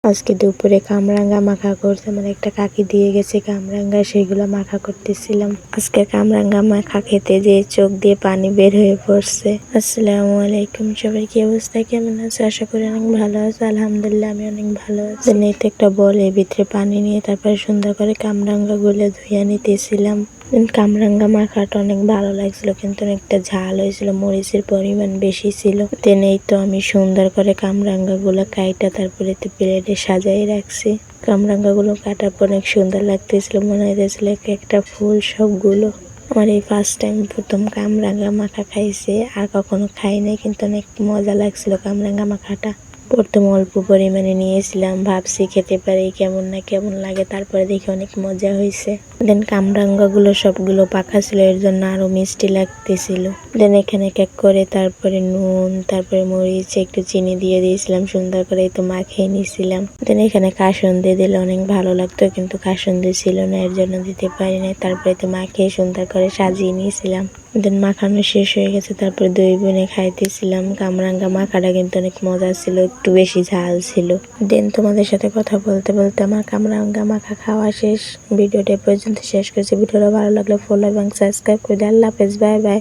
আজকে দুপুরে কামরাঙ্গা মাখা করছে, মানে একটা কাকি দিয়ে গেছে কামরাঙ্গা, সেগুলো মাখা করতেছিলাম। আজকে কামরাঙ্গা মাখা খেতে যে চোখ দিয়ে পানি বের হয়ে পড়ছে। আসসালামু আলাইকুম, সবাই কি অবস্থা, কেমন আছে? আশা করি অনেক ভালো আছে। আলহামদুলিল্লাহ আমি অনেক ভালো আছি। এই তো একটা বলের ভিতরে পানি নিয়ে তারপরে সুন্দর করে কামরাঙ্গা গুলো ধুইয়া নিতেছিলাম। কামরাঙ্গা মাখাটা অনেক ভালো লাগছিল, কিন্তু অনেকটা ঝাল হয়েছিল, মরিচের পরিমাণ বেশি ছিল। এই তো আমি সুন্দর করে কামরাঙ্গা গুলো কাইটা তারপরে প্লেটে সাজাই রাখছি। কামরাঙ্গা গুলো কাটার পর অনেক সুন্দর লাগতেছিল, মনে হইতেছিল একটা ফুল সবগুলো। আমার এই ফার্স্ট টাইম প্রথম কামরাঙ্গা মাখা খাইছে, আর কখনো খাই নাই, কিন্তু অনেক মজা লাগছিল কামরাঙ্গা মাখাটা। প্রথম অল্প পরিমাণে নিয়েছিলাম, ভাবছি খেতে পারি কেমন না কেমন লাগে, তারপরে দেখি অনেক মজা হয়েছে। কামরাঙ্গা গুলো সবগুলো পাকা ছিল, এর জন্য আরো মিষ্টি লাগতেছিল। এখানে এক এক করে তারপরে নুন, তারপরে মরিচ, একটু চিনি দিয়ে দিয়েছিলাম, সুন্দর করে তো মাখিয়ে নিয়েছিলাম। এখানে কাসুন্দি দিলে অনেক ভালো লাগতো, কিন্তু কাসুন্দি ছিল না, এর জন্য দিতে পারি না। তারপরে তো মাখিয়ে সুন্দর করে সাজিয়ে নিয়েছিলাম। মাখানো শেষ হয়ে গেছে, তারপরে দুই বোনে খাইতেছিলাম। কামরাঙ্গা মাখাটা কিন্তু অনেক মজা ছিল, একটু বেশি ঝাল ছিল। তোমাদের সাথে কথা বলতে বলতে আমার কামরাঙ্গা মাখা খাওয়া শেষ। ভিডিওটা পর্যন্ত শেষ করেছি। ভিডিওটা ভালো লাগলে ফলো এবং সাবস্ক্রাইব করে দিন। আল্লাহ হাফেজ, বাই বাই।